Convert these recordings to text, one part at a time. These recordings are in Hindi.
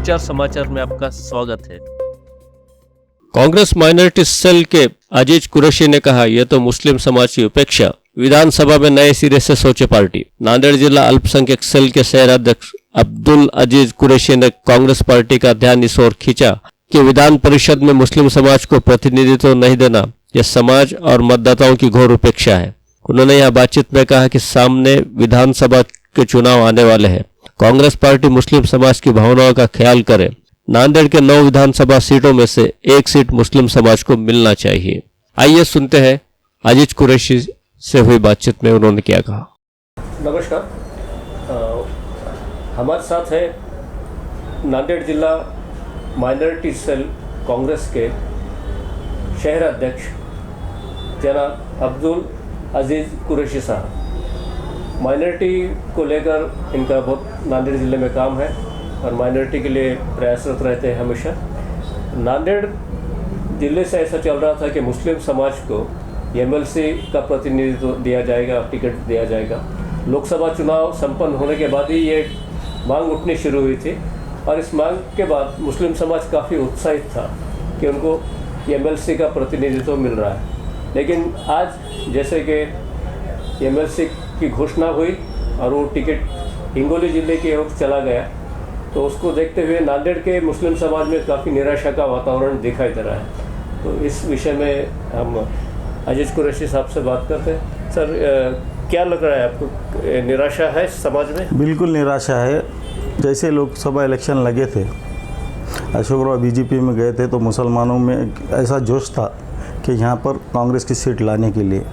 विचार समाचार में आपका स्वागत है। कांग्रेस माइनॉरिटी सेल के अजीज कुरैशी ने कहा, यह तो मुस्लिम समाज की उपेक्षा, विधानसभा में नए सिरे से सोचे पार्टी। नांदेड़ जिला अल्पसंख्यक सेल के शहर अध्यक्ष अब्दुल अजीज कुरैशी ने कांग्रेस पार्टी का ध्यान इस ओर खींचा कि विधान परिषद में मुस्लिम समाज को प्रतिनिधित्व नहीं देना यह समाज और मतदाताओं की घोर उपेक्षा है। उन्होंने यह बातचीत में कहा कि सामने विधानसभा के चुनाव आने वाले हैं। कांग्रेस पार्टी मुस्लिम समाज की भावनाओं का ख्याल करे। नांदेड़ के 9 विधानसभा सीटों में से 1 सीट मुस्लिम समाज को मिलना चाहिए। आइए सुनते हैं अजीज कुरैशी से हुई बातचीत में उन्होंने क्या कहा। नमस्कार, हमारे साथ है नांदेड़ जिला माइनॉरिटी सेल कांग्रेस के शहर अध्यक्ष जनाब अब्दुल अजीज कुरैशी साहब। माइनॉरिटी को लेकर इनका बहुत नांदेड़ ज़िले में काम है और माइनॉरिटी के लिए प्रयासरत रहते हैं हमेशा। नांदेड़ ज़िले से ऐसा चल रहा था कि मुस्लिम समाज को एमएलसी का प्रतिनिधित्व दिया जाएगा, टिकट दिया जाएगा। लोकसभा चुनाव संपन्न होने के बाद ही ये मांग उठनी शुरू हुई थी और इस मांग के बाद मुस्लिम समाज काफ़ी उत्साहित था कि उनको एमएलसी का प्रतिनिधित्व मिल रहा है। लेकिन आज जैसे कि एमएलसी की घोषणा हुई और वो टिकट हिंगोली ज़िले की ओर चला गया, तो उसको देखते हुए नांदेड़ के मुस्लिम समाज में काफ़ी निराशा का वातावरण दिखाई दे रहा है। तो इस विषय में हम अजीज कुरैशी साहब से बात करते हैं। सर, क्या लग रहा है आपको, निराशा है समाज में? बिल्कुल निराशा है। जैसे लोकसभा इलेक्शन लगे थे, अशोक राव बीजेपी में गए थे, तो मुसलमानों में ऐसा जोश था कि यहाँ पर कांग्रेस की सीट लाने के लिए,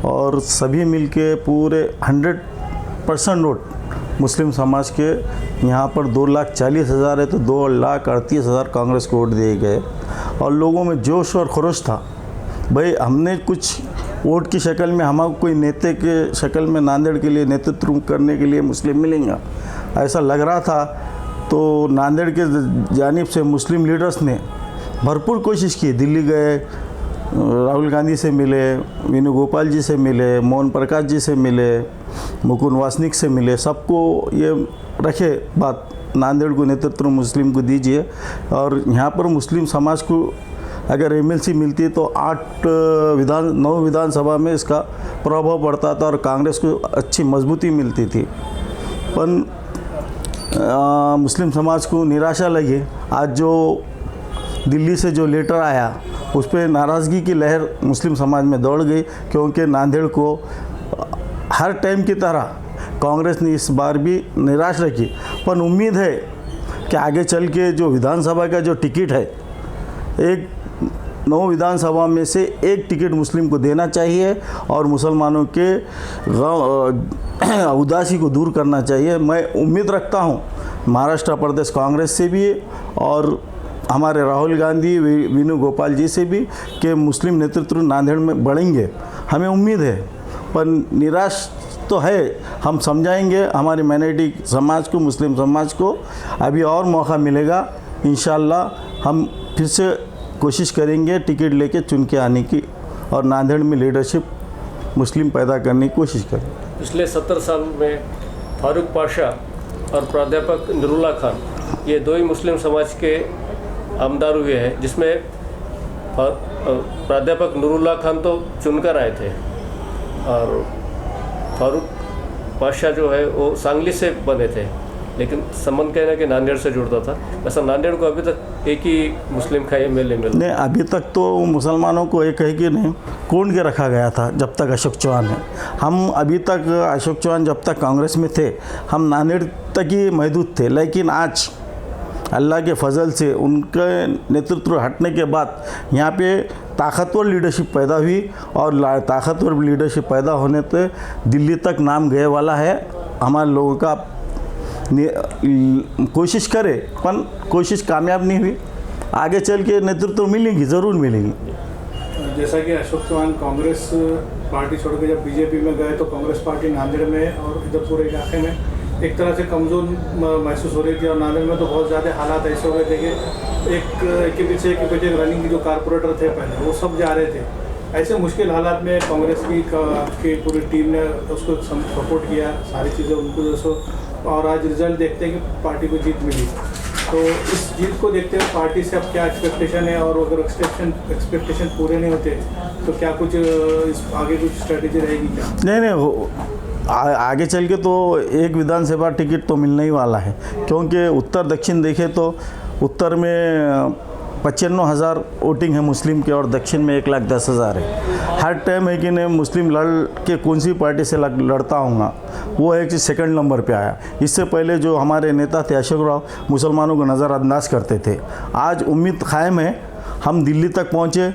और सभी मिलके पूरे 100% वोट मुस्लिम समाज के यहाँ पर 2,40,000 है तो 2,38,000 कांग्रेस को वोट दिए गए और लोगों में जोश और खरोश था। भाई, हमने कुछ वोट की शक्ल में, हमारे कोई नेता के शक्ल में नांदेड़ के लिए नेतृत्व करने के लिए मुस्लिम मिलेंगे, ऐसा लग रहा था। तो नांदेड़ के जानिब से मुस्लिम लीडर्स ने भरपूर कोशिश की। दिल्ली गए, राहुल गांधी से मिले, वेणुगोपाल जी से मिले, मोहन प्रकाश जी से मिले, मुकुंद वासनिक से मिले। सबको ये रखे बात, नांदेड़ को नेतृत्व मुस्लिम को दीजिए। और यहाँ पर मुस्लिम समाज को अगर एमएलसी मिलती तो 9 विधानसभा में इसका प्रभाव पड़ता था और कांग्रेस को अच्छी मजबूती मिलती थी। पर मुस्लिम समाज को निराशा लगी। आज जो दिल्ली से जो लेटर आया उस पर नाराज़गी की लहर मुस्लिम समाज में दौड़ गई, क्योंकि नांदेड़ को हर टाइम की तरह कांग्रेस ने इस बार भी निराश रखी। पर उम्मीद है कि आगे चल के जो विधानसभा का जो टिकट है, 9 विधानसभा में से 1 टिकट मुस्लिम को देना चाहिए और मुसलमानों के उदासी को दूर करना चाहिए। मैं उम्मीद रखता हूँ महाराष्ट्र प्रदेश कांग्रेस से भी और हमारे राहुल गांधी, वेणुगोपाल जी से भी कि मुस्लिम नेतृत्व नांदेड़ में बढ़ेंगे, हमें उम्मीद है। पर निराश तो है, हम समझाएंगे हमारी माइनॉरिटी समाज को, मुस्लिम समाज को अभी और मौका मिलेगा। इंशाल्लाह हम फिर से कोशिश करेंगे टिकट लेके चुन के आने की और नांदेड़ में लीडरशिप मुस्लिम पैदा करने की कोशिश करें। पिछले 70 साल में फारूक पाशा और प्राध्यापक नूरुल्लाह खान, ये 2 ही मुस्लिम समाज के आमदार हुए हैं, जिसमें प्राध्यापक नूरुल्लाह खान तो चुनकर आए थे और फारूक पाशा जो है वो सांगली से बने थे, लेकिन संबंध कहना कि नांदेड़ से जुड़ता था। ऐसा नांदेड़ को अभी तक एक ही मुस्लिम का एमएलए मिला नहीं। अभी तक तो मुसलमानों को एक है कि नहीं कौन के रखा गया था जब तक अशोक चौहान है। हम अभी तक अशोक चौहान जब तक कांग्रेस में थे, हम नांदेड़ तक ही महदूद थे। लेकिन आज अल्लाह के फजल से उनके नेतृत्व हटने के बाद यहाँ पे ताकतवर लीडरशिप पैदा हुई और ताकतवर लीडरशिप पैदा होने से दिल्ली तक नाम गए वाला है। हमारे लोगों का कोशिश करे, पर कोशिश कामयाब नहीं हुई। आगे चल के नेतृत्व मिलेगी, ज़रूर मिलेगी। जैसा कि अशोक चौहान कांग्रेस पार्टी छोड़ के जब बीजेपी में गए, तो कांग्रेस पार्टी नांदेड़ में और इधर पूरे इलाके में एक तरह से कमज़ोर महसूस हो रही थी। और नांदेड़ में तो बहुत ज़्यादा हालात ऐसे हो गए थे कि एक के पीछे रनिंग की जो कारपोरेटर थे पहले, वो सब जा रहे थे। ऐसे मुश्किल हालात में कांग्रेस की पूरी टीम ने उसको सपोर्ट किया, सारी चीज़ें उनको जैसो, और आज रिजल्ट देखते हैं कि पार्टी को जीत मिली। तो इस जीत को देखते हुए पार्टी से अब क्या एक्सपेक्टेशन है, और अगर एक्सपेक्टेशन पूरे नहीं होते तो क्या कुछ आगे कुछ स्ट्रेटेजी रहेगी क्या? नहीं, आगे चल के तो एक विधानसभा टिकट तो मिलने ही वाला है, क्योंकि उत्तर दक्षिण देखें तो उत्तर में 95,000 वोटिंग है मुस्लिम के और दक्षिण में 1,10,000 है। हर टाइम है कि नहीं मुस्लिम लड़ के कौन सी पार्टी से लड़ता हूँगा, वो एक चीज़ सेकंड नंबर पे आया। इससे पहले जो हमारे नेता थे अशोक राव मुसलमानों को नज़रअंदाज करते थे। आज उम्मीद कायम है, हम दिल्ली तक पहुँचे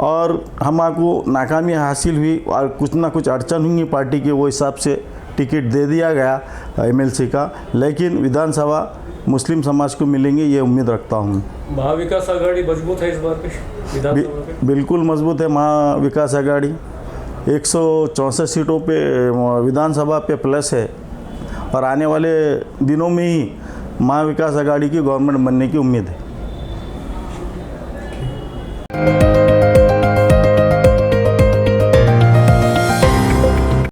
और हमको नाकामी हासिल हुई और कुछ ना कुछ अड़चन हुई पार्टी के, वो हिसाब से टिकट दे दिया गया एमएलसी का, लेकिन विधानसभा मुस्लिम समाज को मिलेंगे ये उम्मीद रखता हूँ। महाविकास आघाड़ी मजबूत है इस बार पे विधानसभा पे? बिल्कुल मजबूत है महाविकास आघाड़ी। 164 सीटों पे विधानसभा पे प्लस है और आने वाले दिनों में ही महाविकास आघाड़ी की गवर्नमेंट बनने की उम्मीद है।